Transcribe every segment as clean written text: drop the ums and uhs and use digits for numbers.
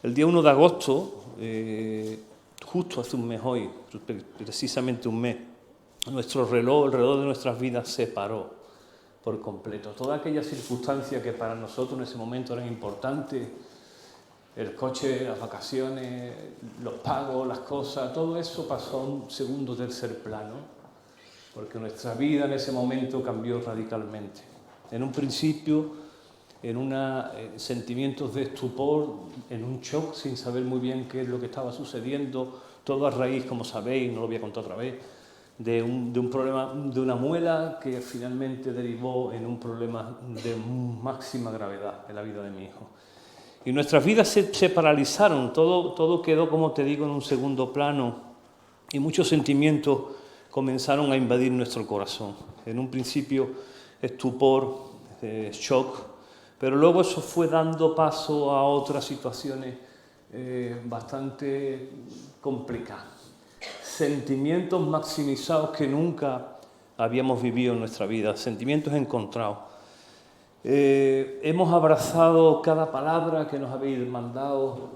El día 1 de agosto, justo hace un mes hoy, precisamente un mes, nuestro reloj, el reloj de nuestras vidas se paró por completo. Todas aquellas circunstancias que para nosotros en ese momento eran importantes, el coche, las vacaciones, los pagos, las cosas, todo eso pasó a un segundo o tercer plano, porque nuestra vida en ese momento cambió radicalmente. En un principio, en sentimientos de estupor, en un shock, sin saber muy bien qué es lo que estaba sucediendo, todo a raíz, como sabéis, no lo voy a contar otra vez, de un problema de una muela que finalmente derivó en un problema de máxima gravedad en la vida de mi hijo. Y nuestras vidas se paralizaron, todo quedó, como te digo, en un segundo plano y muchos sentimientos comenzaron a invadir nuestro corazón. En un principio, estupor, shock, pero luego eso fue dando paso a otras situaciones bastante complicadas. Sentimientos maximizados que nunca habíamos vivido en nuestra vida, sentimientos encontrados. Hemos abrazado cada palabra que nos habéis mandado,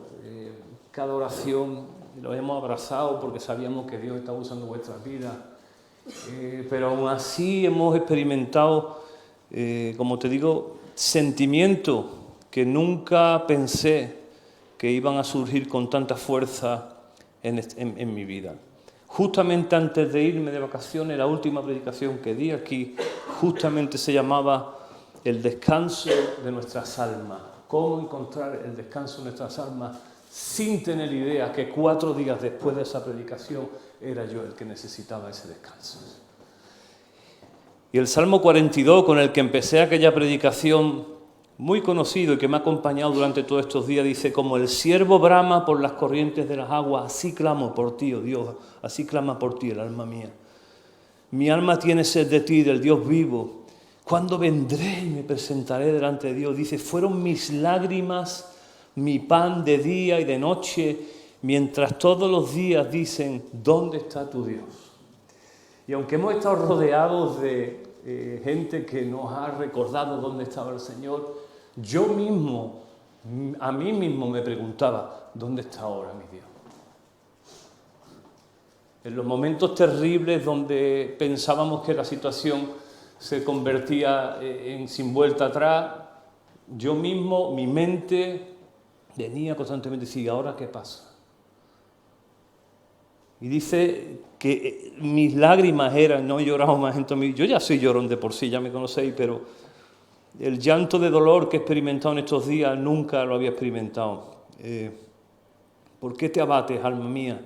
cada oración, lo hemos abrazado porque sabíamos que Dios estaba usando vuestras vidas, pero aún así hemos experimentado, como te digo, sentimientos que nunca pensé que iban a surgir con tanta fuerza en mi vida. Justamente antes de irme de vacaciones, la última predicación que di aquí, justamente se llamaba el descanso de nuestras almas. ¿Cómo encontrar el descanso de nuestras almas sin tener idea que 4 días después de esa predicación era yo el que necesitaba ese descanso? Y el Salmo 42, con el que empecé aquella predicación, muy conocido y que me ha acompañado durante todos estos días, dice: como el ciervo brama por las corrientes de las aguas, así clamo por ti, oh Dios, así clama por ti el alma mía. Mi alma tiene sed de ti, del Dios vivo. ¿Cuándo vendré y me presentaré delante de Dios? Dice: fueron mis lágrimas mi pan de día y de noche, mientras todos los días dicen: ¿dónde está tu Dios? Y aunque hemos estado rodeados de gente que nos ha recordado dónde estaba el Señor, yo mismo, a mí mismo me preguntaba: ¿dónde está ahora mi Dios? En los momentos terribles donde pensábamos que la situación se convertía en sin vuelta atrás, yo mismo, mi mente venía constantemente y decía: ¿ahora qué pasa? Y dice que mis lágrimas eran, no he llorado más en todo mi vida. Yo ya soy llorón de por sí, ya me conocéis, pero el llanto de dolor que he experimentado en estos días nunca lo había experimentado. ¿Por qué te abates, alma mía,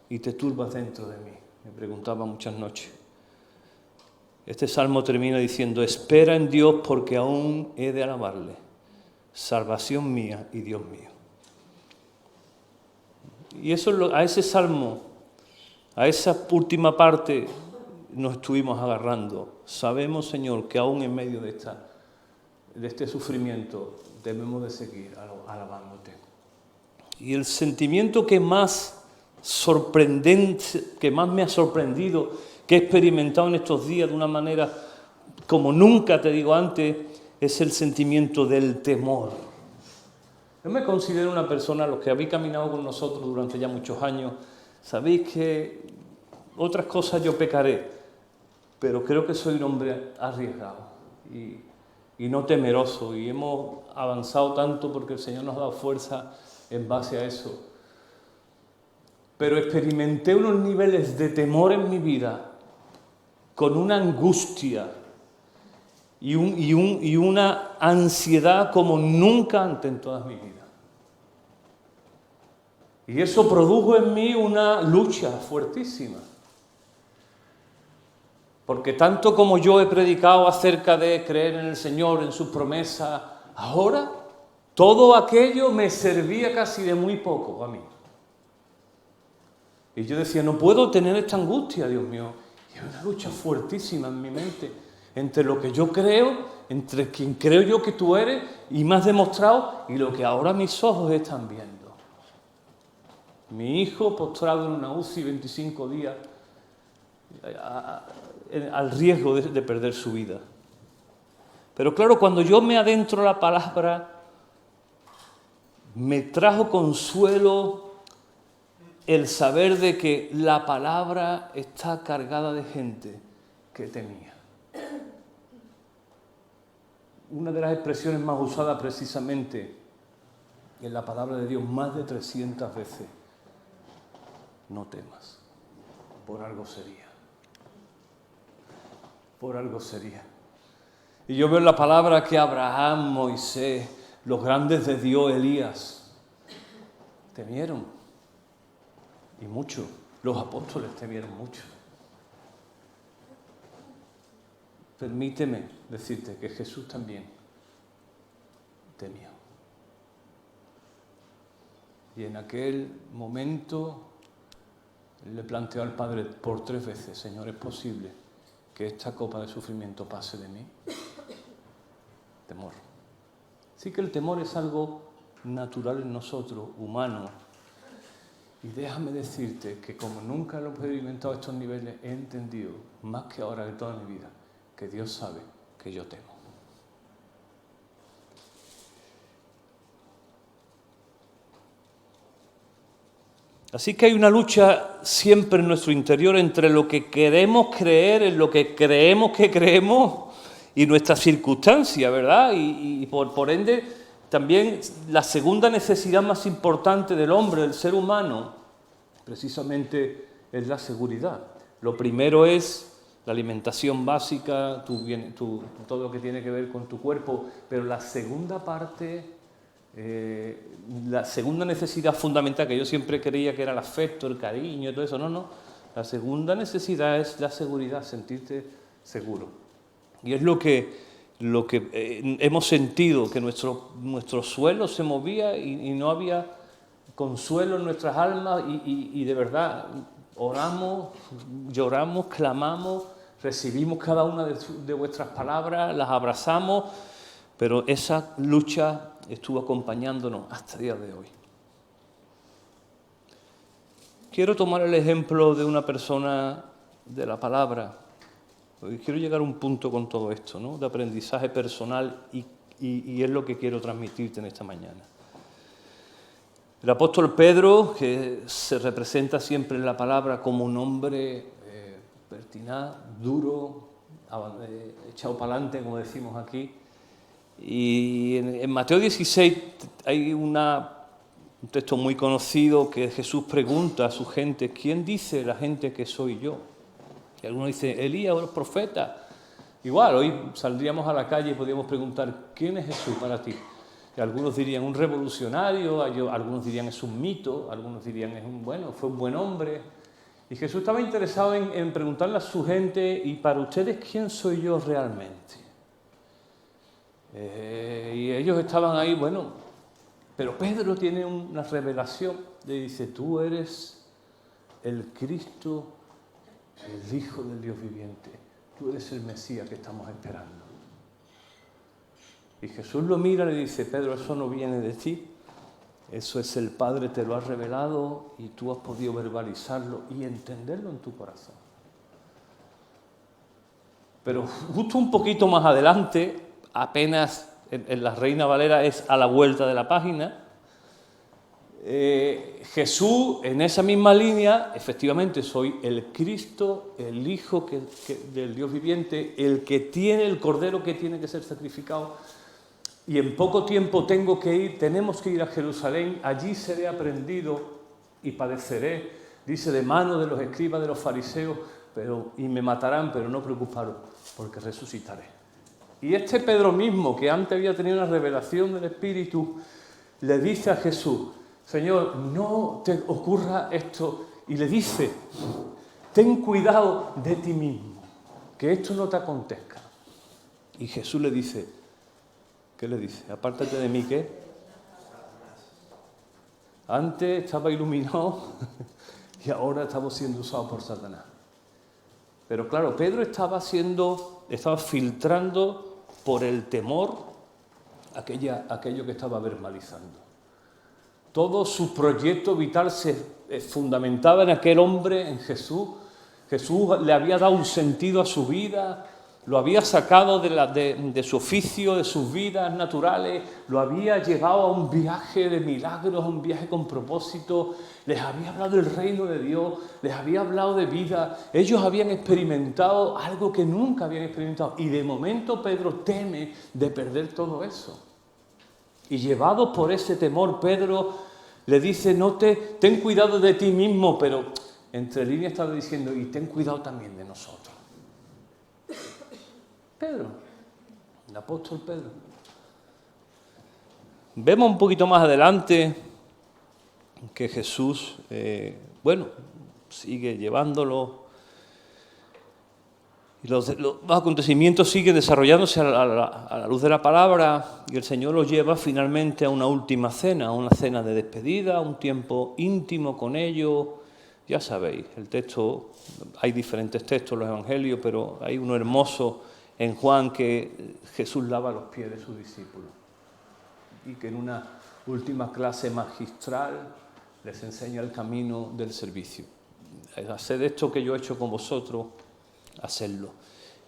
y te turbas dentro de mí? Me preguntaba muchas noches. Este salmo termina diciendo: espera en Dios porque aún he de alabarle, salvación mía y Dios mío. Y eso, a ese salmo, a esa última parte nos estuvimos agarrando. Sabemos, Señor, que aún en medio de este sufrimiento debemos de seguir alabándote. Y el sentimiento que más sorprendente, que más me ha sorprendido, que he experimentado en estos días de una manera como nunca, te digo antes, es el sentimiento del temor. Yo me considero una persona, los que habéis caminado con nosotros durante ya muchos años, sabéis que otras cosas yo pecaré, pero creo que soy un hombre arriesgado y no temeroso, y hemos avanzado tanto porque el Señor nos ha dado fuerza en base a eso. Pero experimenté unos niveles de temor en mi vida, con una angustia y una ansiedad como nunca antes en toda mi vida. Y eso produjo en mí una lucha fuertísima. Porque tanto como yo he predicado acerca de creer en el Señor, en sus promesas, ahora todo aquello me servía casi de muy poco a mí. Y yo decía: no puedo tener esta angustia, Dios mío. Y hay una lucha fuertísima en mi mente entre lo que yo creo, entre quien creo yo que tú eres y me has demostrado, y lo que ahora mis ojos están viendo. Mi hijo postrado en una UCI 25 días al riesgo de perder su vida. Pero claro, cuando yo me adentro en la palabra, me trajo consuelo el saber de que la palabra está cargada de gente que temía. Una de las expresiones más usadas precisamente en la palabra de Dios, más de 300 veces, no temas, por algo sería. Por algo sería. Y yo veo en la palabra que Abraham, Moisés, los grandes de Dios, Elías, temieron. Y mucho. Los apóstoles temieron mucho. Permíteme decirte que Jesús también temió. Y en aquel momento le planteó al Padre por 3 veces: Señor, ¿es posible que esta copa de sufrimiento pase de mí? Temor. Sí que el temor es algo natural en nosotros, humano. Y déjame decirte que como nunca lo he experimentado a estos niveles, he entendido, más que ahora de toda mi vida, que Dios sabe que yo temo. Así que hay una lucha siempre en nuestro interior entre lo que queremos creer, en lo que creemos que creemos y nuestras circunstancias, ¿verdad? Y por ende, también la segunda necesidad más importante del hombre, del ser humano, precisamente es la seguridad. Lo primero es la alimentación básica, todo lo que tiene que ver con tu cuerpo, pero la segunda parte... la segunda necesidad fundamental, que yo siempre creía que era el afecto, el cariño y todo eso, no. La segunda necesidad es la seguridad, sentirte seguro. Y es lo que hemos sentido, que nuestro suelo se movía y no había consuelo en nuestras almas y de verdad oramos, lloramos, clamamos, recibimos cada una de vuestras palabras, las abrazamos, pero esa lucha estuvo acompañándonos hasta el día de hoy. Quiero tomar el ejemplo de una persona de la palabra, porque quiero llegar a un punto con todo esto, ¿no? De aprendizaje personal y es lo que quiero transmitirte en esta mañana. El apóstol Pedro, que se representa siempre en la palabra como un hombre pertinaz, duro, echado para adelante, como decimos aquí. Y en Mateo 16 hay un texto muy conocido que Jesús pregunta a su gente: ¿quién dice la gente que soy yo? Y algunos dicen Elías o los profetas. Igual, hoy saldríamos a la calle y podríamos preguntar: ¿quién es Jesús para ti? Y algunos dirían un revolucionario, algunos dirían es un mito, algunos dirían fue un buen hombre. Y Jesús estaba interesado en preguntarle a su gente: ¿y para ustedes quién soy yo realmente? Y ellos estaban ahí, pero Pedro tiene una revelación, le dice: tú eres el Cristo, el Hijo del Dios viviente, tú eres el Mesías que estamos esperando. Y Jesús lo mira y le dice: Pedro, eso no viene de ti, eso es el Padre, te lo ha revelado y tú has podido verbalizarlo y entenderlo en tu corazón. Pero justo un poquito más adelante, apenas en la Reina Valera es a la vuelta de la página, Jesús en esa misma línea, efectivamente soy el Cristo, el Hijo del Dios viviente, el que tiene el Cordero que tiene que ser sacrificado, y en poco tiempo tenemos que ir a Jerusalén, allí seré aprendido y padeceré, dice, de mano de los escribas, de los fariseos, y me matarán, pero no preocuparos, porque resucitaré. Y este Pedro mismo, que antes había tenido una revelación del Espíritu, le dice a Jesús: Señor, no te ocurra esto. Y le dice: ten cuidado de ti mismo, que esto no te acontezca. Y Jesús le dice, ¿qué le dice? Apártate de mí, ¿qué? Antes estaba iluminado y ahora estamos siendo usados por Satanás. Pero claro, Pedro estaba filtrando por el temor aquello que estaba verbalizando. Todo su proyecto vital se fundamentaba en aquel hombre, en Jesús. Jesús le había dado un sentido a su vida, lo había sacado de su oficio, de sus vidas naturales, lo había llevado a un viaje de milagros, a un viaje con propósito, les había hablado del reino de Dios, les había hablado de vida, ellos habían experimentado algo que nunca habían experimentado y de momento Pedro teme de perder todo eso. Y llevado por ese temor, Pedro le dice, ten cuidado de ti mismo, pero entre líneas estaba diciendo, y ten cuidado también de nosotros. Pedro, el apóstol Pedro. Vemos un poquito más adelante que Jesús, sigue llevándolo y los acontecimientos siguen desarrollándose a la luz de la palabra y el Señor los lleva finalmente a una última cena, a una cena de despedida, un tiempo íntimo con ellos. Ya sabéis, el texto, hay diferentes textos en los evangelios, pero hay uno hermoso en Juan que Jesús lava los pies de sus discípulos y que en una última clase magistral les enseña el camino del servicio. Haced esto que yo he hecho con vosotros, hacedlo.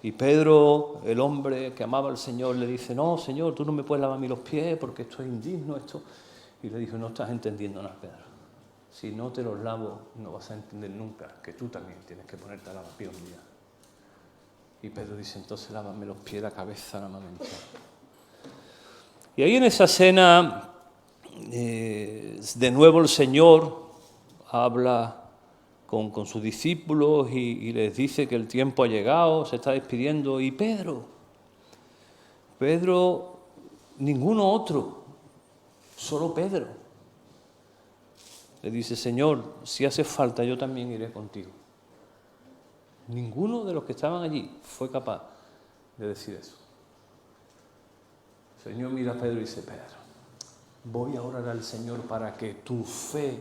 Y Pedro, el hombre que amaba al Señor, le dice, no, Señor, tú no me puedes lavar a mí los pies porque esto es indigno, esto. Y le dijo, no estás entendiendo nada, Pedro. Si no te los lavo, no vas a entender nunca que tú también tienes que ponerte a lavar pies un día. Y Pedro dice, entonces lávame los pies, la cabeza, la mano. Y ahí en esa cena, de nuevo el Señor habla con sus discípulos y les dice que el tiempo ha llegado, se está despidiendo. Y Pedro, ninguno otro, solo Pedro, le dice, Señor, si hace falta yo también iré contigo. Ninguno de los que estaban allí fue capaz de decir eso. El Señor mira a Pedro y dice, Pedro, voy a orar al Señor para que tu fe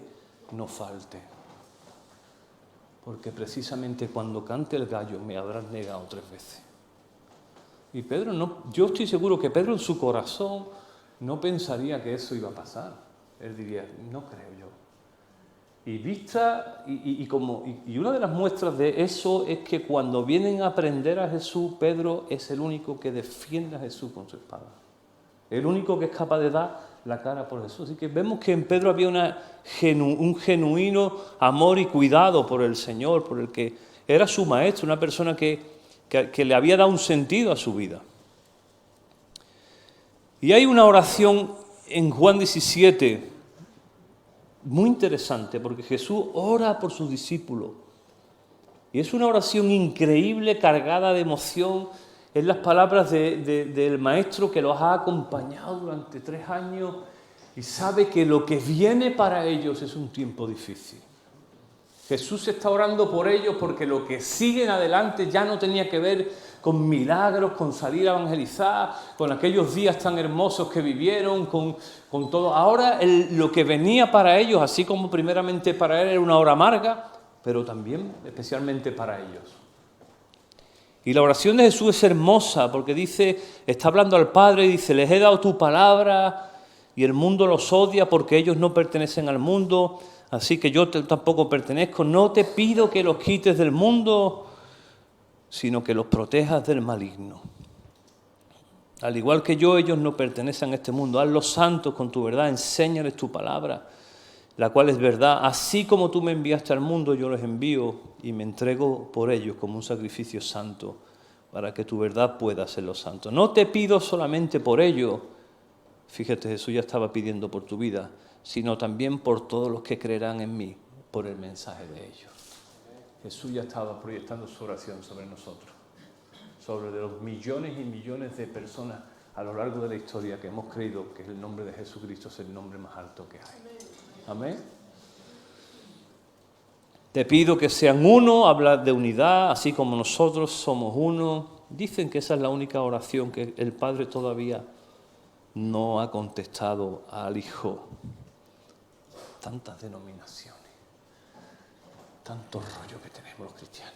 no falte. Porque precisamente cuando cante el gallo me habrás negado 3 veces. Y Pedro yo estoy seguro que Pedro en su corazón no pensaría que eso iba a pasar. Él diría, no creo yo. Y una de las muestras de eso es que cuando vienen a prender a Jesús, Pedro es el único que defiende a Jesús con su espada. El único que es capaz de dar la cara por Jesús. Así que vemos que en Pedro había un genuino amor y cuidado por el Señor, por el que era su maestro, una persona que le había dado un sentido a su vida. Y hay una oración en Juan 17 muy interesante, porque Jesús ora por sus discípulos. Y es una oración increíble, cargada de emoción. Es las palabras del maestro que los ha acompañado durante 3 años y sabe que lo que viene para ellos es un tiempo difícil. Jesús está orando por ellos porque lo que sigue en adelante ya no tenía que ver con milagros, con salir a evangelizar, con aquellos días tan hermosos que vivieron, con todo. Ahora lo que venía para ellos, así como primeramente para él, era una hora amarga, pero también especialmente para ellos. Y la oración de Jesús es hermosa porque está hablando al Padre y dice, les he dado tu palabra y el mundo los odia porque ellos no pertenecen al mundo, así que yo tampoco pertenezco. No te pido que los quites del mundo, sino que los protejas del maligno. Al igual que yo, ellos no pertenecen a este mundo. Hazlos santos con tu verdad, enséñales tu palabra, la cual es verdad. Así como tú me enviaste al mundo, yo los envío y me entrego por ellos como un sacrificio santo, para que tu verdad pueda hacerlos santos. No te pido solamente por ellos, fíjate, Jesús ya estaba pidiendo por tu vida, sino también por todos los que creerán en mí, por el mensaje de ellos. Jesús ya estaba proyectando su oración sobre nosotros, sobre los millones y millones de personas a lo largo de la historia que hemos creído que el nombre de Jesucristo es el nombre más alto que hay. Amén. Te pido que sean uno, habla de unidad, así como nosotros somos uno. Dicen que esa es la única oración que el Padre todavía no ha contestado al Hijo. Tantas denominaciones, tanto rollo que tenemos los cristianos,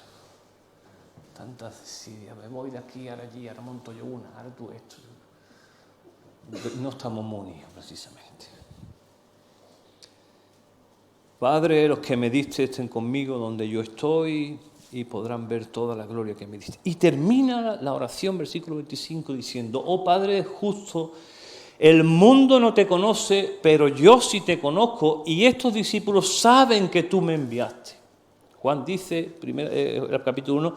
tantas desidias, me voy de aquí, ahora allí, ahora monto yo una, ahora tú esto. No estamos muy unidos precisamente. Padre, los que me diste estén conmigo donde yo estoy, y podrán ver toda la gloria que me diste. Y termina la oración, versículo 25, diciendo, oh Padre justo, el mundo no te conoce, pero yo sí te conozco, y estos discípulos saben que tú me enviaste. Juan dice, el capítulo 1,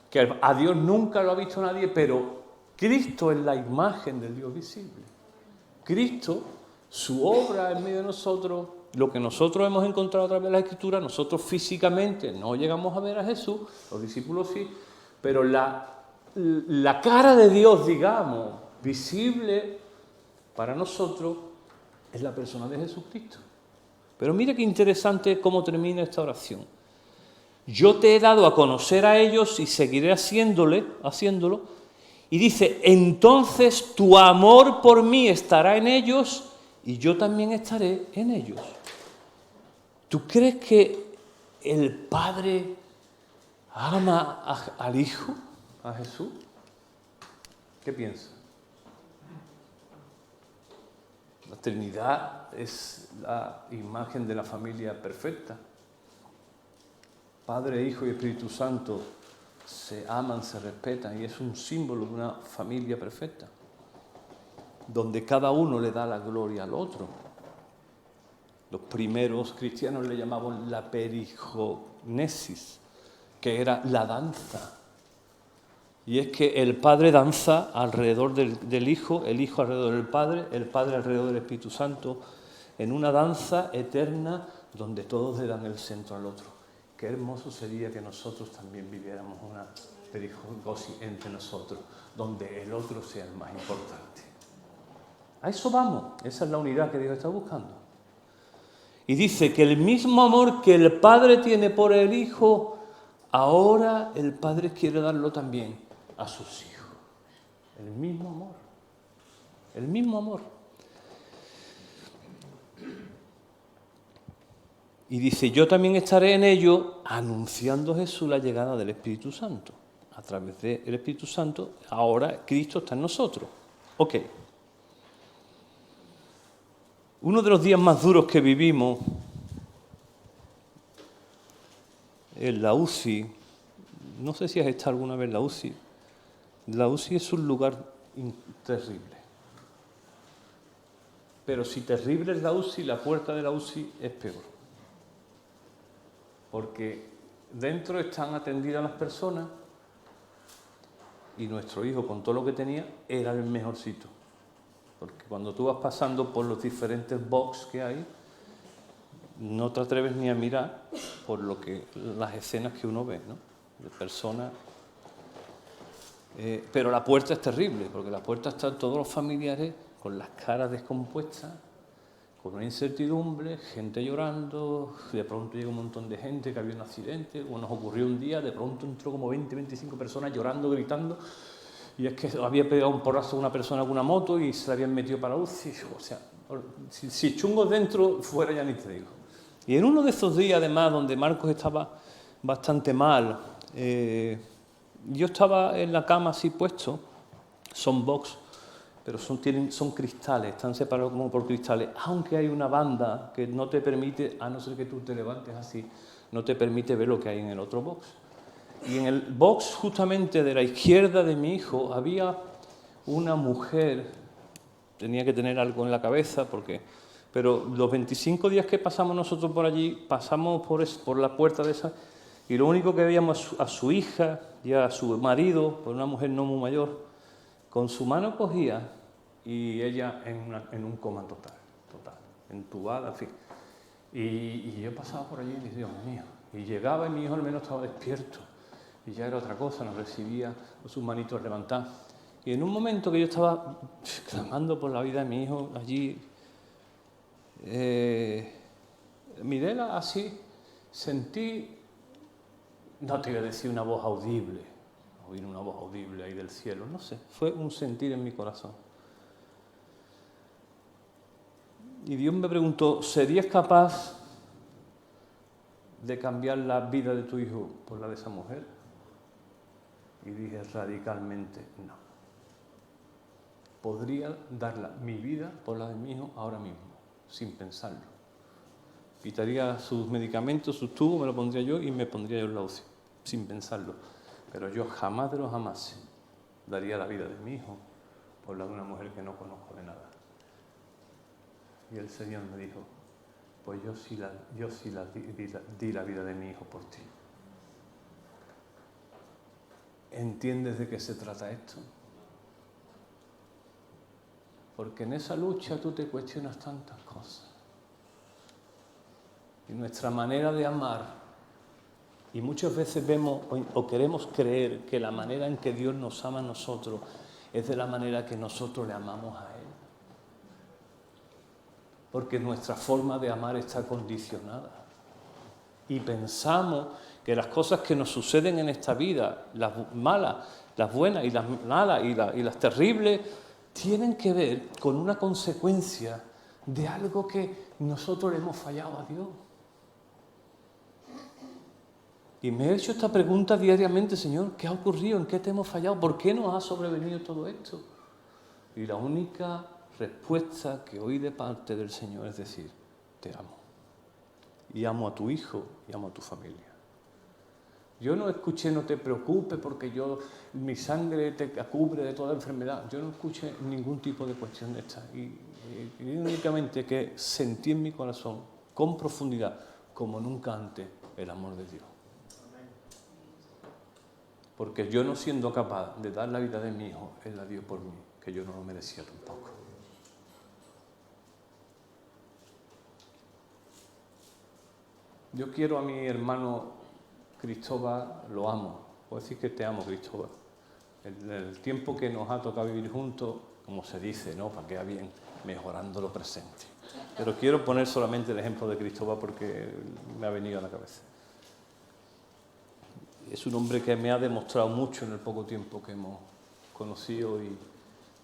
que a Dios nunca lo ha visto nadie, pero Cristo es la imagen del Dios visible. Cristo, su obra en medio de nosotros, lo que nosotros hemos encontrado a través de la Escritura, nosotros físicamente no llegamos a ver a Jesús, los discípulos sí, pero la cara de Dios, digamos, visible para nosotros, es la persona de Jesucristo. Pero mira qué interesante cómo termina esta oración. Yo te he dado a conocer a ellos y seguiré haciéndolo. Y dice, entonces tu amor por mí estará en ellos y yo también estaré en ellos. ¿Tú crees que el Padre ama al Hijo, a Jesús? ¿Qué piensas? La Trinidad es la imagen de la familia perfecta. Padre, Hijo y Espíritu Santo se aman, se respetan y es un símbolo de una familia perfecta, donde cada uno le da la gloria al otro. Los primeros cristianos le llamaban la perigonesis, que era la danza. Y es que el Padre danza alrededor del Hijo, el Hijo alrededor del Padre, el Padre alrededor del Espíritu Santo, en una danza eterna donde todos le dan el centro al otro. Qué hermoso sería que nosotros también viviéramos una perigonesis entre nosotros, donde el otro sea el más importante. A eso vamos, esa es la unidad que Dios está buscando. Y dice que el mismo amor que el Padre tiene por el Hijo, ahora el Padre quiere darlo también a sus hijos. El mismo amor. El mismo amor. Y dice, yo también estaré en ello anunciando a Jesús la llegada del Espíritu Santo. A través del Espíritu Santo, ahora Cristo está en nosotros. Ok. Uno de los días más duros que vivimos en la UCI, no sé si has estado alguna vez en la UCI. La UCI es un lugar terrible. Pero si terrible es la UCI, la puerta de la UCI es peor. Porque dentro están atendidas las personas y nuestro hijo, con todo lo que tenía, era el mejorcito. Porque cuando tú vas pasando por los diferentes box que hay, no te atreves ni a mirar por las escenas que uno ve, ¿no? De personas. Pero la puerta es terrible, porque la puerta están todos los familiares con las caras descompuestas, con una incertidumbre, gente llorando, de pronto llega un montón de gente que había un accidente, o nos ocurrió un día, de pronto entró como 20, 25 personas llorando, gritando, y es que había pegado un porrazo a una persona con una moto y se la habían metido para la UCI, o sea, si chungos dentro, fuera ya ni te digo. Y en uno de esos días, además, donde Marcos estaba bastante mal, yo estaba en la cama así puesto, son box, pero son cristales, están separados como por cristales, aunque hay una banda que no te permite, a no ser que tú te levantes así, no te permite ver lo que hay en el otro box. Y en el box justamente de la izquierda de mi hijo había una mujer, tenía que tener algo en la cabeza, pero los 25 días que pasamos nosotros por allí, pasamos por la puerta de esa, y lo único que veíamos a su hija y a su marido, por una mujer no muy mayor, con su mano cogía y ella en un coma total, entubada, en fin. Y yo pasaba por allí y dije, Dios mío, y llegaba y mi hijo al menos estaba despierto, y ya era otra cosa, nos recibía con sus manitos levantadas. Y en un momento que yo estaba clamando por la vida de mi hijo allí, miréla así, sentí, no te iba a decir una voz audible, oír una voz audible ahí del cielo, no sé, fue un sentir en mi corazón. Y Dios me preguntó, ¿serías capaz de cambiar la vida de tu hijo por la de esa mujer? Y dije radicalmente no. Podría darla mi vida por la de mi hijo ahora mismo, sin pensarlo. Quitaría sus medicamentos, sus tubos, me lo pondría yo y me pondría yo en la UCI. sin pensarlo. Pero yo jamás de los jamás daría la vida de mi hijo por la de una mujer que no conozco de nada. Y el Señor me dijo, pues yo sí di la vida de mi hijo por ti. ¿Entiendes de qué se trata esto? Porque en esa lucha tú te cuestionas tantas cosas. Y nuestra manera de amar, y muchas veces vemos o queremos creer que la manera en que Dios nos ama a nosotros es de la manera que nosotros le amamos a Él. Porque nuestra forma de amar está condicionada. Y pensamos que las cosas que nos suceden en esta vida, las malas, las buenas y las malas y las terribles, tienen que ver con una consecuencia de algo que nosotros le hemos fallado a Dios. Y me he hecho esta pregunta diariamente, Señor, ¿qué ha ocurrido? ¿En qué te hemos fallado? ¿Por qué nos ha sobrevenido todo esto? Y la única respuesta que oí de parte del Señor es decir, te amo. Y amo a tu hijo y amo a tu familia. Yo no escuché, no te preocupes porque mi sangre te cubre de toda enfermedad. Yo no escuché ningún tipo de cuestión de esta. Y únicamente que sentí en mi corazón, con profundidad, como nunca antes, el amor de Dios. Porque yo no siendo capaz de dar la vida de mi hijo, Él la dio por mí, que yo no lo merecía tampoco. Yo quiero a mi hermano Cristóbal, lo amo. Puedo decir que te amo, Cristóbal. El tiempo que nos ha tocado vivir juntos, como se dice, ¿no? Para que vaya bien, mejorando lo presente. Pero quiero poner solamente el ejemplo de Cristóbal porque me ha venido a la cabeza. Es un hombre que me ha demostrado mucho en el poco tiempo que hemos conocido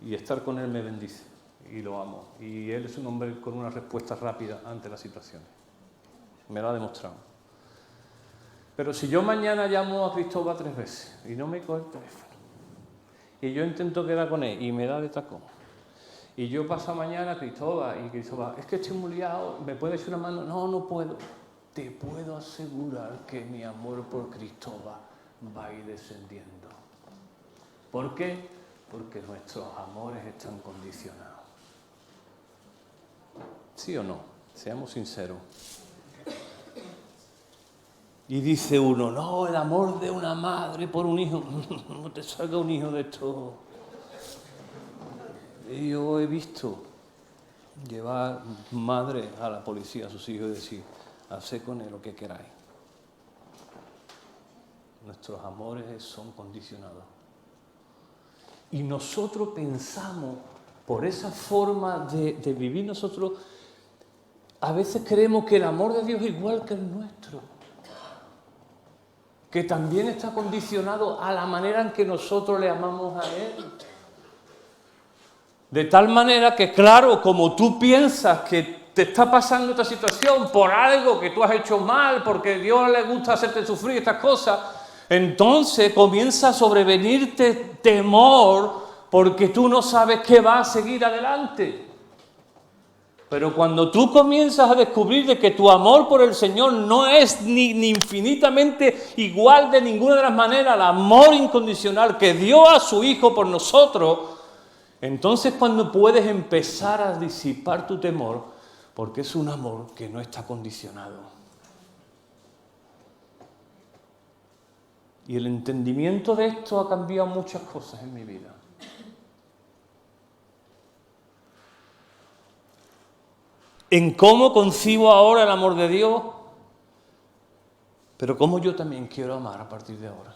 y estar con él me bendice y lo amo. Y él es un hombre con una respuesta rápida ante las situaciones. Me lo ha demostrado. Pero si yo mañana llamo a Cristóbal 3 veces y no me coge el teléfono, y yo intento quedar con él y me da de tacón, y yo paso mañana a Cristóbal y Cristóbal, es que estoy muy liado, ¿me puedes echar una mano? No, no puedo. Te puedo asegurar que mi amor por Cristóbal va a ir descendiendo. ¿Por qué? Porque nuestros amores están condicionados. ¿Sí o no? Seamos sinceros. Y dice uno, no, el amor de una madre por un hijo. No te salga un hijo de esto. Y yo he visto llevar madre a la policía a sus hijos y decir, haced con él lo que queráis. Nuestros amores son condicionados. Y nosotros pensamos, por esa forma de vivir nosotros, a veces creemos que el amor de Dios es igual que el nuestro. Que también está condicionado a la manera en que nosotros le amamos a Él. De tal manera que, claro, como tú piensas que te está pasando esta situación por algo que tú has hecho mal, porque a Dios le gusta hacerte sufrir estas cosas, entonces comienza a sobrevenirte temor porque tú no sabes qué va a seguir adelante. Pero cuando tú comienzas a descubrir de que tu amor por el Señor no es ni infinitamente igual de ninguna de las maneras al amor incondicional que dio a su Hijo por nosotros, entonces cuando puedes empezar a disipar tu temor, porque es un amor que no está condicionado. Y el entendimiento de esto ha cambiado muchas cosas en mi vida. En cómo concibo ahora el amor de Dios, pero cómo yo también quiero amar a partir de ahora.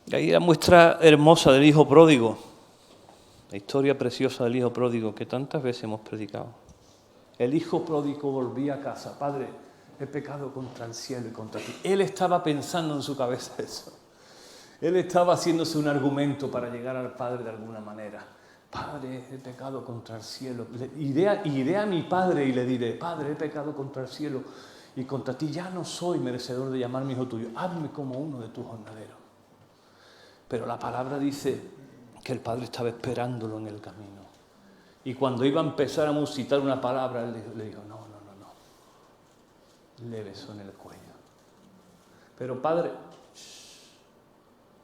Y ahí la muestra hermosa del hijo pródigo, la historia preciosa del hijo pródigo que tantas veces hemos predicado. El hijo pródigo volvía a casa, Padre, he pecado contra el cielo y contra ti. Él estaba pensando en su cabeza eso. Él estaba haciéndose un argumento para llegar al Padre de alguna manera. Padre, he pecado contra el cielo. Iré a mi Padre y le diré, Padre, he pecado contra el cielo y contra ti. Ya no soy merecedor de llamarme hijo tuyo. Hazme como uno de tus jornaleros. Pero la palabra dice que el Padre estaba esperándolo en el camino. Y cuando iba a empezar a musitar una palabra, él le dijo, no. Le besó en el cuello. Pero Padre,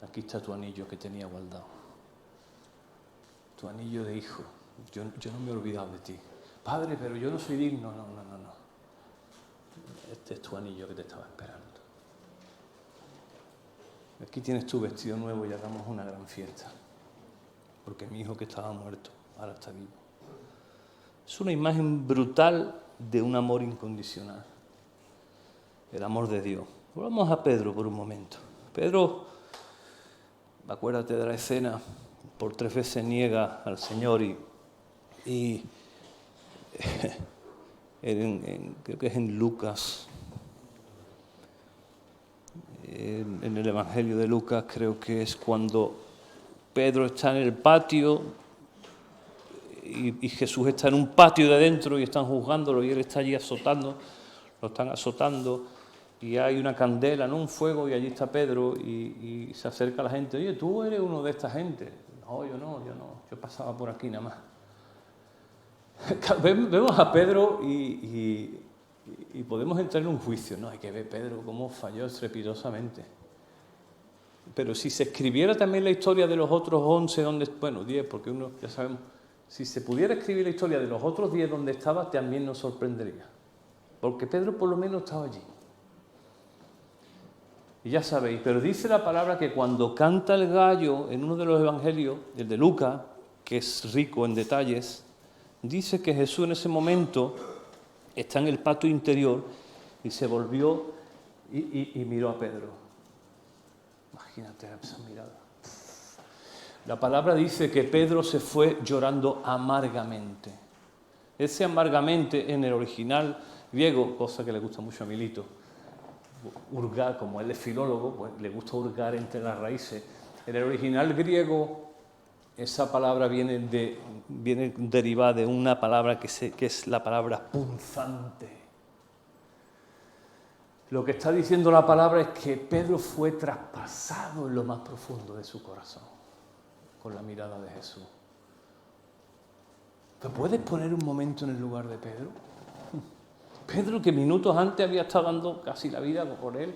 aquí está tu anillo que tenía guardado. Tu anillo de hijo. Yo no me he olvidado de ti. Padre, pero yo no soy digno. No. Este es tu anillo que te estaba esperando. Aquí tienes tu vestido nuevo y hagamos una gran fiesta. Porque mi hijo que estaba muerto, ahora está vivo. Es una imagen brutal de un amor incondicional. El amor de Dios. Volvamos a Pedro por un momento. Pedro, acuérdate de la escena, por 3 veces niega al Señor y creo que es en Lucas, en el Evangelio de Lucas, creo que es cuando Pedro está en el patio y Jesús está en un patio de adentro y están juzgándolo y él está allí azotando, lo están azotando. Y hay una candela, ¿no? Un fuego, y allí está Pedro y se acerca a la gente. Oye, ¿tú eres uno de esta gente? No, yo no. Yo pasaba por aquí nada más. Vemos a Pedro y podemos entrar en un juicio, ¿no? Hay que ver Pedro cómo falló estrepitosamente. Pero si se escribiera también la historia de los otros 11, 10, porque uno, ya sabemos, si se pudiera escribir la historia de los otros 10 donde estaba, también nos sorprendería. Porque Pedro por lo menos estaba allí. Y ya sabéis, pero dice la palabra que cuando canta el gallo en uno de los evangelios, el de Lucas, que es rico en detalles, dice que Jesús en ese momento está en el patio interior y se volvió y miró a Pedro. Imagínate esa mirada. La palabra dice que Pedro se fue llorando amargamente. Ese amargamente en el original griego, cosa que le gusta mucho a Milito, hurgar, como él es filólogo, pues le gusta hurgar entre las raíces. En el original griego, esa palabra viene derivada de una palabra que es la palabra punzante. Lo que está diciendo la palabra es que Pedro fue traspasado en lo más profundo de su corazón, con la mirada de Jesús. ¿Te puedes poner un momento en el lugar de Pedro? Pedro, que minutos antes había estado dando casi la vida por él.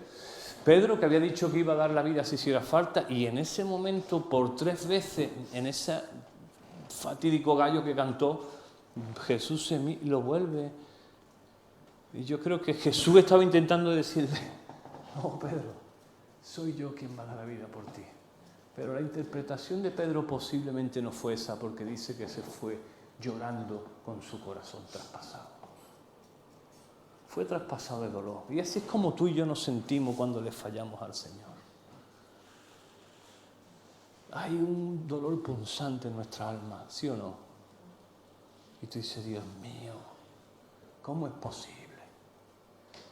Pedro, que había dicho que iba a dar la vida si hiciera falta. Y en ese momento, por 3 veces, en ese fatídico gallo que cantó, Jesús lo vuelve. Y yo creo que Jesús estaba intentando decirle, no, Pedro, soy yo quien va a dar la vida por ti. Pero la interpretación de Pedro posiblemente no fue esa, porque dice que se fue llorando con su corazón traspasado. Fue traspasado de dolor. Y así es como tú y yo nos sentimos cuando le fallamos al Señor. Hay un dolor punzante en nuestra alma, ¿sí o no? Y tú dices, Dios mío, ¿cómo es posible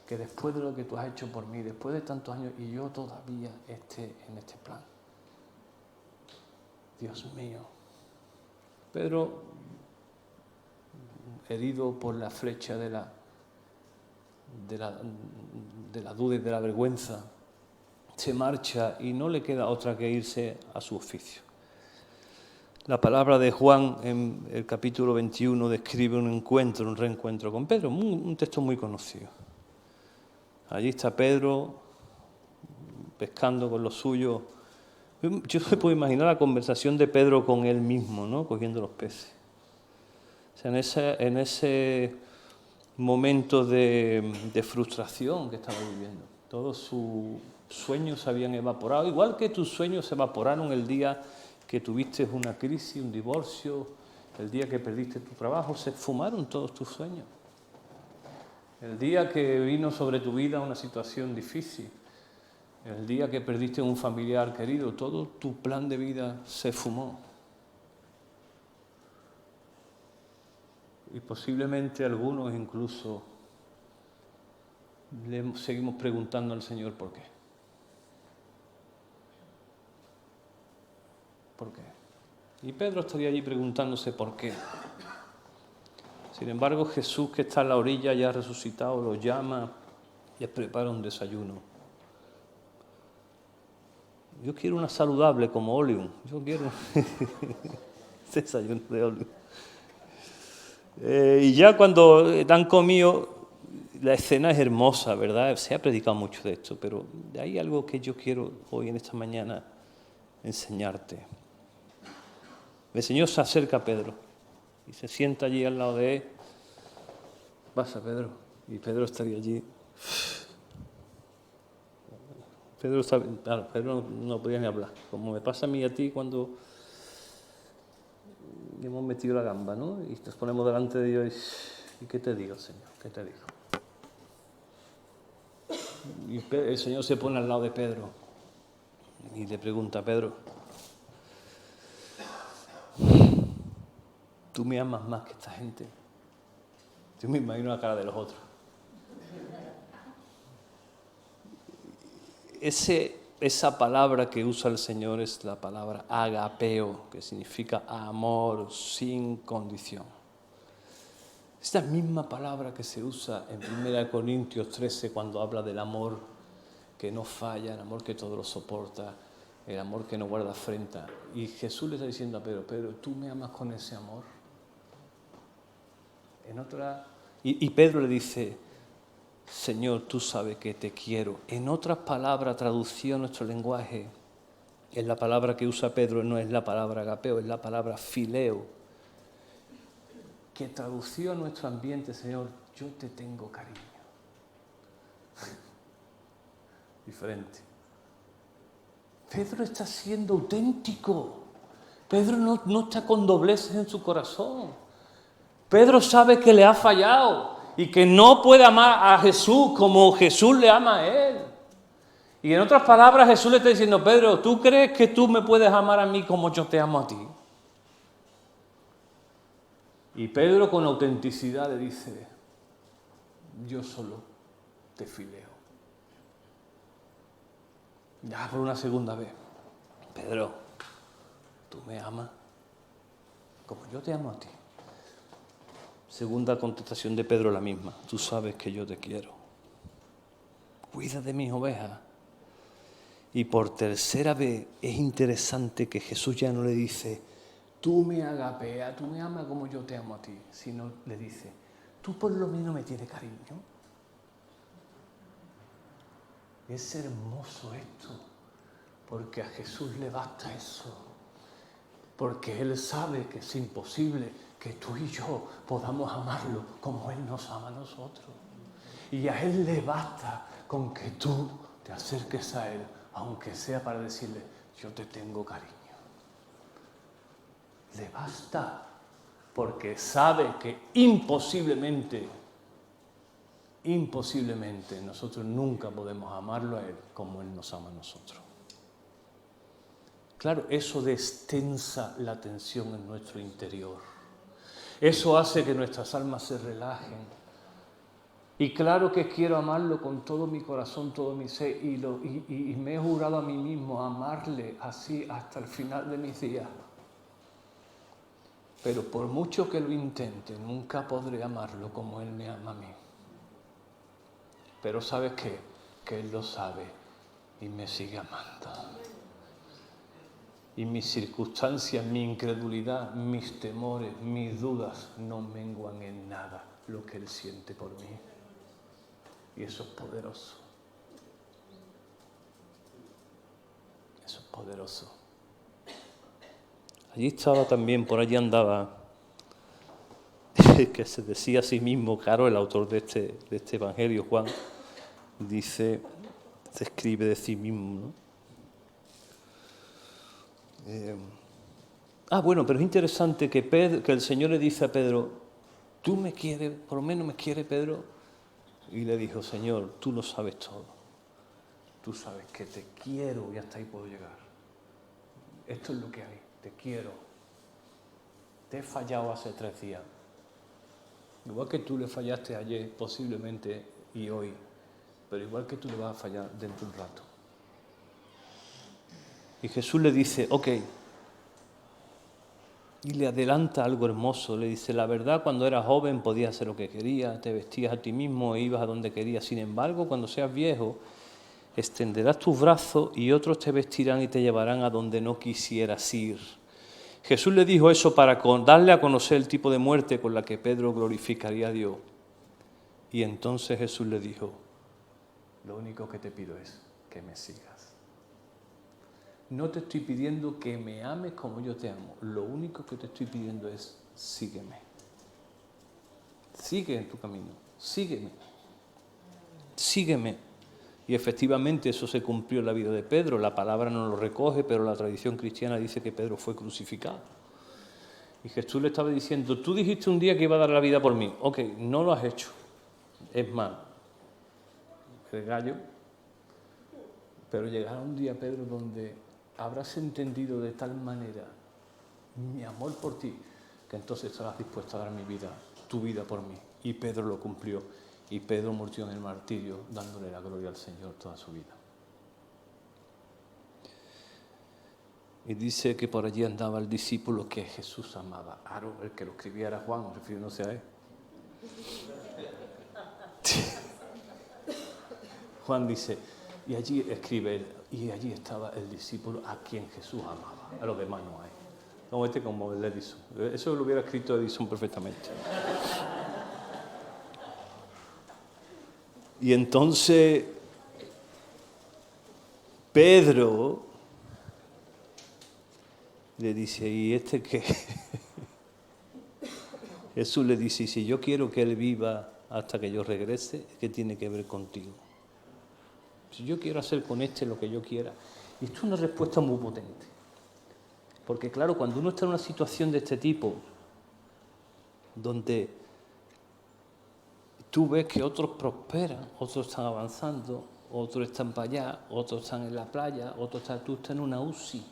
que después de lo que tú has hecho por mí, después de tantos años, y yo todavía esté en este plan? Dios mío. Pedro, herido por la flecha de la duda y de la vergüenza, se marcha y no le queda otra que irse a su oficio. La palabra de Juan en el capítulo 21 describe un reencuentro con Pedro, un texto muy conocido. Allí está Pedro pescando con los suyos. Yo me puedo imaginar la conversación de Pedro con él mismo, ¿no? Cogiendo los peces. O sea, en ese momento de frustración que estaba viviendo. Todos sus sueños se habían evaporado, igual que tus sueños se evaporaron el día que tuviste una crisis, un divorcio, el día que perdiste tu trabajo, se esfumaron todos tus sueños. El día que vino sobre tu vida una situación difícil, el día que perdiste un familiar querido, todo tu plan de vida se esfumó. Y posiblemente algunos incluso le seguimos preguntando al Señor por qué. ¿Por qué? Y Pedro estaría allí preguntándose por qué. Sin embargo, Jesús, que está a la orilla, ya resucitado, lo llama y les prepara un desayuno. Yo quiero una saludable como Oleum. Yo quiero desayuno de Oleum. Y ya cuando han comido, la escena es hermosa, ¿verdad? Se ha predicado mucho de esto, pero hay algo que yo quiero hoy en esta mañana enseñarte. El Señor se acerca a Pedro y se sienta allí al lado de él. Pasa, Pedro. Y Pedro estaría allí. Pedro no podía ni hablar. Como me pasa a mí y a ti cuando hemos metido la gamba, ¿no? Y nos ponemos delante de Dios y ¿qué te digo, Señor? ¿Qué te digo? Y el Señor se pone al lado de Pedro y le pregunta a Pedro, ¿tú me amas más que esta gente? Yo me imagino la cara de los otros. Esa palabra que usa el Señor es la palabra agapeo, que significa amor sin condición. Esta misma palabra que se usa en 1 Corintios 13 cuando habla del amor que no falla, el amor que todo lo soporta, el amor que no guarda afrenta. Y Jesús le está diciendo a Pedro, Pedro, ¿tú me amas con ese amor? Y Pedro le dice, Señor, tú sabes que te quiero. En otras palabras, traducido a nuestro lenguaje, es la palabra que usa Pedro, no es la palabra agapeo, es la palabra fileo, que traducido a nuestro ambiente, Señor, yo te tengo cariño. Diferente. Pedro está siendo auténtico. Pedro no está con dobleces en su corazón. Pedro sabe que le ha fallado y que no puede amar a Jesús como Jesús le ama a él. Y en otras palabras, Jesús le está diciendo, Pedro, ¿tú crees que tú me puedes amar a mí como yo te amo a ti? Y Pedro con autenticidad le dice, yo solo te fileo. Ya por una segunda vez, Pedro, ¿tú me amas como yo te amo a ti? Segunda contestación de Pedro la misma, tú sabes que yo te quiero. Cuida de mis ovejas. Y por tercera vez es interesante que Jesús ya no le dice, tú me agapeas, tú me amas como yo te amo a ti, sino le dice, tú por lo menos me tienes cariño. Es hermoso esto, porque a Jesús le basta eso, porque Él sabe que es imposible que tú y yo podamos amarlo como Él nos ama a nosotros. Y a Él le basta con que tú te acerques a Él, aunque sea para decirle, yo te tengo cariño. Le basta, porque sabe que imposiblemente nosotros nunca podemos amarlo a Él como Él nos ama a nosotros. Claro, eso destensa la tensión en nuestro interior. Eso hace que nuestras almas se relajen. Y claro que quiero amarlo con todo mi corazón, todo mi ser, y me he jurado a mí mismo amarle así hasta el final de mis días. Pero por mucho que lo intente, nunca podré amarlo como Él me ama a mí. Pero ¿sabes qué? Que Él lo sabe y me sigue amando. Y mis circunstancias, mi incredulidad, mis temores, mis dudas no menguan en nada lo que Él siente por mí. Y eso es poderoso. Eso es poderoso. Allí estaba también, por allí andaba, que se decía a sí mismo, claro, el autor de este evangelio, Juan, dice, se escribe de sí mismo, ¿no? Bueno, pero es interesante que el Señor le dice a Pedro, ¿tú me quieres, por lo menos me quieres, Pedro? Y le dijo, Señor, tú lo sabes todo. Tú sabes que te quiero y hasta ahí puedo llegar. Esto es lo que hay, te quiero. Te he fallado hace 3 días. Igual que tú le fallaste ayer, posiblemente, y hoy. Pero igual que tú le vas a fallar dentro de un rato. Y Jesús le dice, ok. Y le adelanta algo hermoso. Le dice, la verdad, cuando eras joven podías hacer lo que querías, te vestías a ti mismo e ibas a donde querías. Sin embargo, cuando seas viejo, extenderás tus brazos y otros te vestirán y te llevarán a donde no quisieras ir. Jesús le dijo eso para darle a conocer el tipo de muerte con la que Pedro glorificaría a Dios. Y entonces Jesús le dijo, lo único que te pido es que me sigas. No te estoy pidiendo que me ames como yo te amo. Lo único que te estoy pidiendo es sígueme. Sigue en tu camino. Sígueme. Sígueme. Y efectivamente eso se cumplió en la vida de Pedro. La palabra no lo recoge, pero la tradición cristiana dice que Pedro fue crucificado. Y Jesús le estaba diciendo, tú dijiste un día que iba a dar la vida por mí. Ok, no lo has hecho. Es más, el gallo. Pero llegará un día, Pedro, donde habrás entendido de tal manera mi amor por ti, que entonces estarás dispuesto a dar mi vida, tu vida por mí. Y Pedro lo cumplió. Y Pedro murió en el martirio, dándole la gloria al Señor toda su vida. Y dice que por allí andaba el discípulo que Jesús amaba. Claro, el que lo escribía era Juan, refiriéndose a él. Juan dice, y allí escribe él, y allí estaba el discípulo a quien Jesús amaba. A los demás no hay. Como el Edison. Eso lo hubiera escrito Edison perfectamente. Y entonces Pedro le dice, ¿y este qué? Jesús le dice, y si yo quiero que él viva hasta que yo regrese, ¿qué tiene que ver contigo? Si yo quiero hacer con este lo que yo quiera. Y esto es una respuesta muy potente. Porque claro, cuando uno está en una situación de este tipo, donde tú ves que otros prosperan, otros están avanzando, otros están para allá, otros están en la playa, tú estás en una UCI,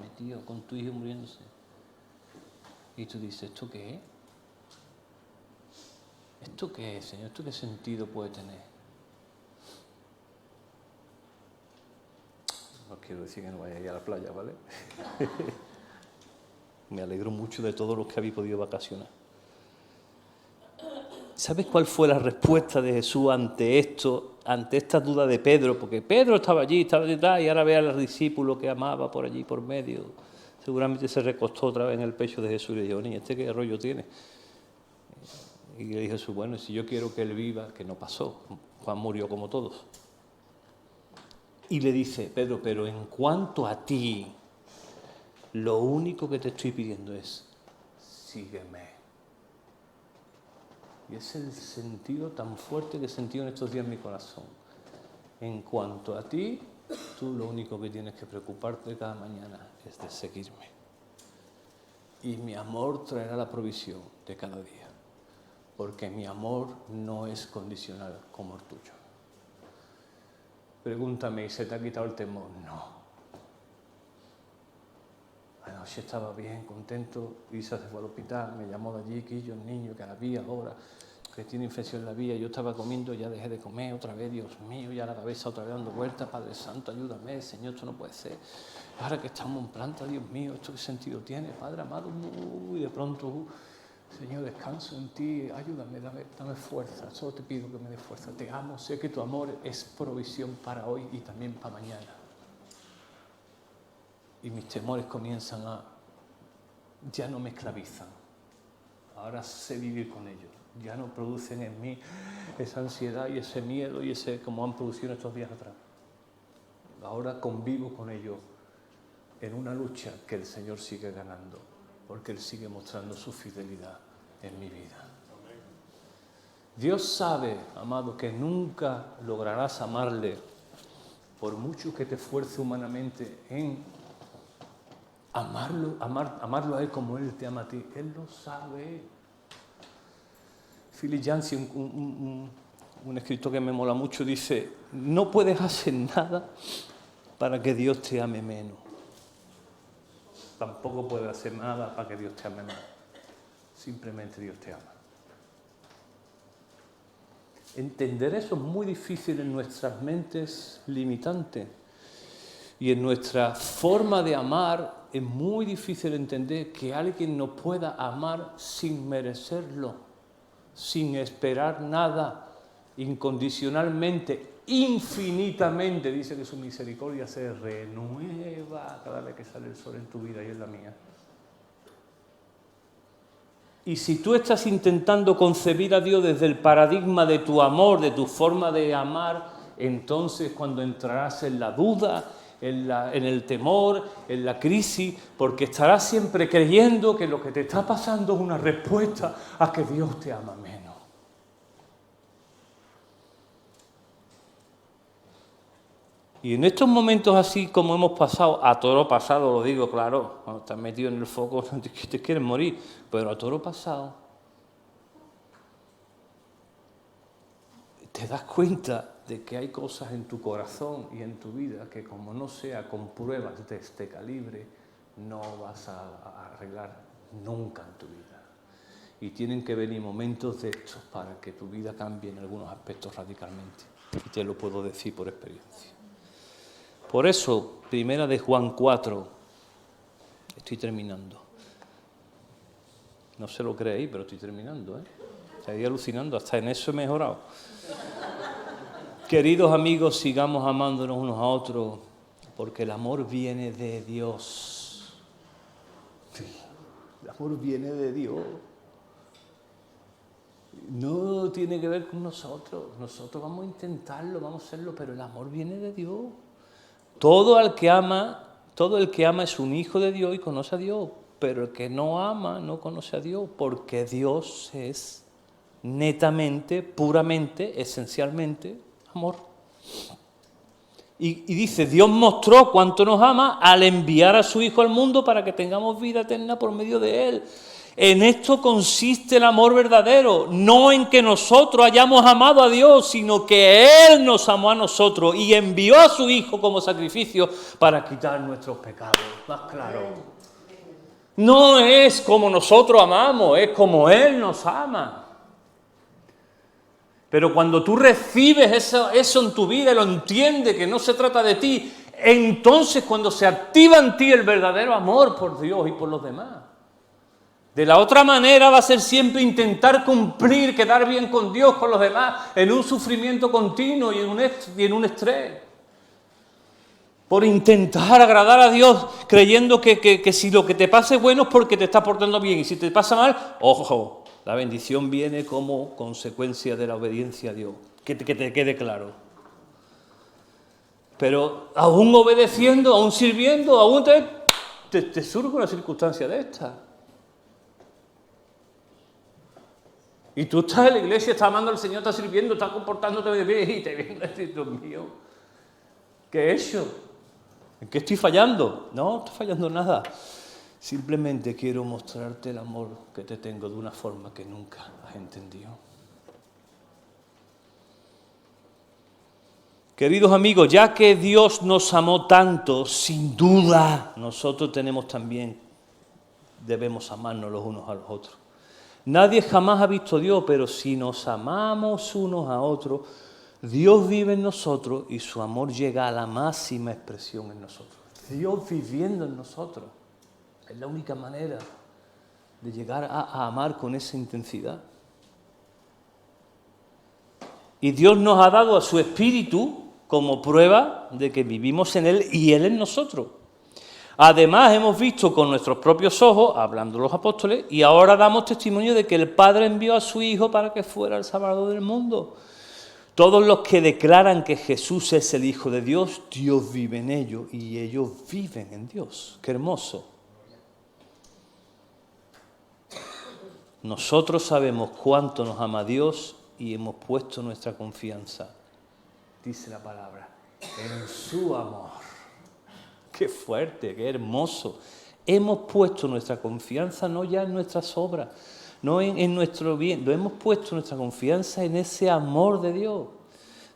metido con tu hijo muriéndose. Y tú dices, ¿esto qué es? ¿Esto qué es, Señor? ¿Esto qué sentido puede tener? No quiero decir que no vaya a ir a la playa, ¿vale? Me alegro mucho de todos los que habéis podido vacacionar. ¿Sabes cuál fue la respuesta de Jesús ante esto, ante esta duda de Pedro? Porque Pedro estaba allí, estaba detrás, y ahora ve al discípulo que amaba por allí, por medio. Seguramente se recostó otra vez en el pecho de Jesús y le dijo, niña, ¿este qué rollo tiene? Y le dijo Jesús, bueno, si yo quiero que él viva, que no pasó. Juan murió como todos. Y le dice, Pedro, pero en cuanto a ti, lo único que te estoy pidiendo es, sígueme. Y es el sentido tan fuerte que he sentido en estos días en mi corazón. En cuanto a ti, tú lo único que tienes que preocuparte cada mañana es de seguirme. Y mi amor traerá la provisión de cada día. Porque mi amor no es condicional como el tuyo. Pregúntame, ¿y se te ha quitado el temor? No. Anoche estaba bien, contento, Isa se fue al hospital, me llamó de allí, Quillo, el niño, que la vía ahora, que tiene infección en la vía, yo estaba comiendo, ya dejé de comer otra vez, Dios mío, ya la cabeza otra vez dando vueltas, Padre Santo, ayúdame, Señor, esto no puede ser. Ahora que estamos en planta, Dios mío, ¿esto qué sentido tiene? Padre amado, y de pronto, Señor, descanso en ti, ayúdame, dame fuerza, solo te pido que me des fuerza, te amo, sé que tu amor es provisión para hoy y también para mañana. Y mis temores comienzan ya no me esclavizan, ahora sé vivir con ellos, ya no producen en mí esa ansiedad y ese miedo y ese como han producido estos días atrás. Ahora convivo con ellos en una lucha que el Señor sigue ganando, porque Él sigue mostrando su fidelidad en mi vida. Dios sabe, amado, que nunca lograrás amarle, por mucho que te esfuerce humanamente en amarlo a Él como Él te ama a ti. Él lo sabe. Philip Yancey, un escritor que me mola mucho, dice, no puedes hacer nada para que Dios te ame menos. Tampoco puedes hacer nada para que Dios te ame más. Simplemente Dios te ama. Entender eso es muy difícil en nuestras mentes limitantes. Y en nuestra forma de amar es muy difícil entender que alguien nos pueda amar sin merecerlo, sin esperar nada, incondicionalmente, infinitamente, dice que su misericordia se renueva cada vez que sale el sol en tu vida y en la mía. Y si tú estás intentando concebir a Dios desde el paradigma de tu amor, de tu forma de amar, entonces cuando entrarás en la duda, en el temor, en la crisis, porque estarás siempre creyendo que lo que te está pasando es una respuesta a que Dios te ama menos. Y en estos momentos así como hemos pasado, a toro pasado, lo digo claro, cuando estás metido en el foco te quieres morir, pero a toro pasado, te das cuenta de que hay cosas en tu corazón y en tu vida que como no sea con pruebas de este calibre, no vas a arreglar nunca en tu vida. Y tienen que venir momentos de estos para que tu vida cambie en algunos aspectos radicalmente. Y te lo puedo decir por experiencia. Por eso, primera de Juan 4, estoy terminando. No se lo creéis, pero estoy terminando, Estaría alucinando, hasta en eso he mejorado. Queridos amigos, sigamos amándonos unos a otros, porque el amor viene de Dios. Sí, el amor viene de Dios. No tiene que ver con nosotros. Nosotros vamos a intentarlo, vamos a hacerlo, pero el amor viene de Dios. Todo el que ama es un hijo de Dios y conoce a Dios, pero el que no ama no conoce a Dios, porque Dios es netamente, puramente, esencialmente amor. Y dice, Dios mostró cuánto nos ama al enviar a su Hijo al mundo para que tengamos vida eterna por medio de Él. En esto consiste el amor verdadero, no en que nosotros hayamos amado a Dios, sino que Él nos amó a nosotros y envió a su Hijo como sacrificio para quitar nuestros pecados. Más claro. No es como nosotros amamos, es como Él nos ama. Pero cuando tú recibes eso en tu vida y lo entiendes, que no se trata de ti, entonces cuando se activa en ti el verdadero amor por Dios y por los demás. De la otra manera va a ser siempre intentar cumplir, quedar bien con Dios, con los demás, en un sufrimiento continuo y en un estrés. Por intentar agradar a Dios, creyendo que si lo que te pasa es bueno es porque te está portando bien. Y si te pasa mal, ojo, la bendición viene como consecuencia de la obediencia a Dios. Que te quede claro. Pero aún obedeciendo, aún sirviendo, aún te surge una circunstancia de esta. Y tú estás en la iglesia, estás amando al Señor, estás sirviendo, estás comportándote bien y te viene a decir, Dios mío, ¿qué he hecho? ¿En qué estoy fallando? No estoy fallando nada. Simplemente quiero mostrarte el amor que te tengo de una forma que nunca has entendido. Queridos amigos, ya que Dios nos amó tanto, sin duda nosotros debemos amarnos los unos a los otros. Nadie jamás ha visto a Dios, pero si nos amamos unos a otros, Dios vive en nosotros y su amor llega a la máxima expresión en nosotros. Dios viviendo en nosotros. Es la única manera de llegar a amar con esa intensidad. Y Dios nos ha dado a su Espíritu como prueba de que vivimos en Él y Él en nosotros. Además, hemos visto con nuestros propios ojos, hablando los apóstoles, y ahora damos testimonio de que el Padre envió a su Hijo para que fuera el Salvador del mundo. Todos los que declaran que Jesús es el Hijo de Dios, Dios vive en ellos y ellos viven en Dios. ¡Qué hermoso! Nosotros sabemos cuánto nos ama Dios y hemos puesto nuestra confianza, dice la palabra, en su amor. ¡Qué fuerte, qué hermoso! Hemos puesto nuestra confianza no ya en nuestras obras, no en nuestro bien, lo hemos puesto nuestra confianza en ese amor de Dios.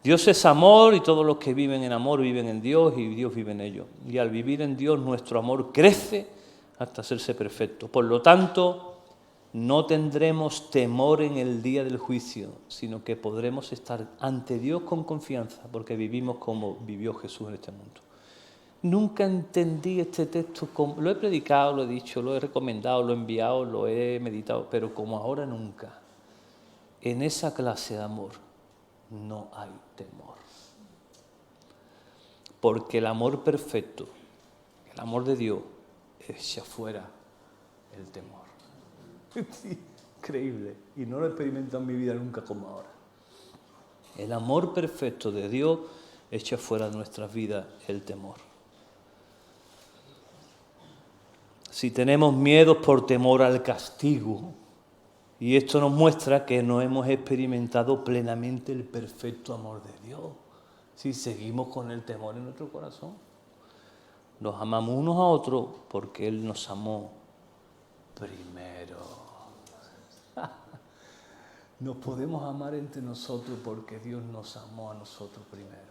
Dios es amor y todos los que viven en amor viven en Dios y Dios vive en ellos. Y al vivir en Dios nuestro amor crece hasta hacerse perfecto. Por lo tanto, no tendremos temor en el día del juicio, sino que podremos estar ante Dios con confianza porque vivimos como vivió Jesús en este mundo. Nunca entendí este texto, lo he predicado, lo he dicho, lo he recomendado, lo he enviado, lo he meditado, pero como ahora nunca. En esa clase de amor no hay temor. Porque el amor perfecto, el amor de Dios, echa fuera el temor. Increíble. Y no lo he experimentado en mi vida nunca como ahora. El amor perfecto de Dios echa fuera de nuestras vidas el temor. Si tenemos miedos por temor al castigo, y esto nos muestra que no hemos experimentado plenamente el perfecto amor de Dios, si seguimos con el temor en nuestro corazón. Nos amamos unos a otros porque Él nos amó primero. Nos podemos amar entre nosotros porque Dios nos amó a nosotros primero.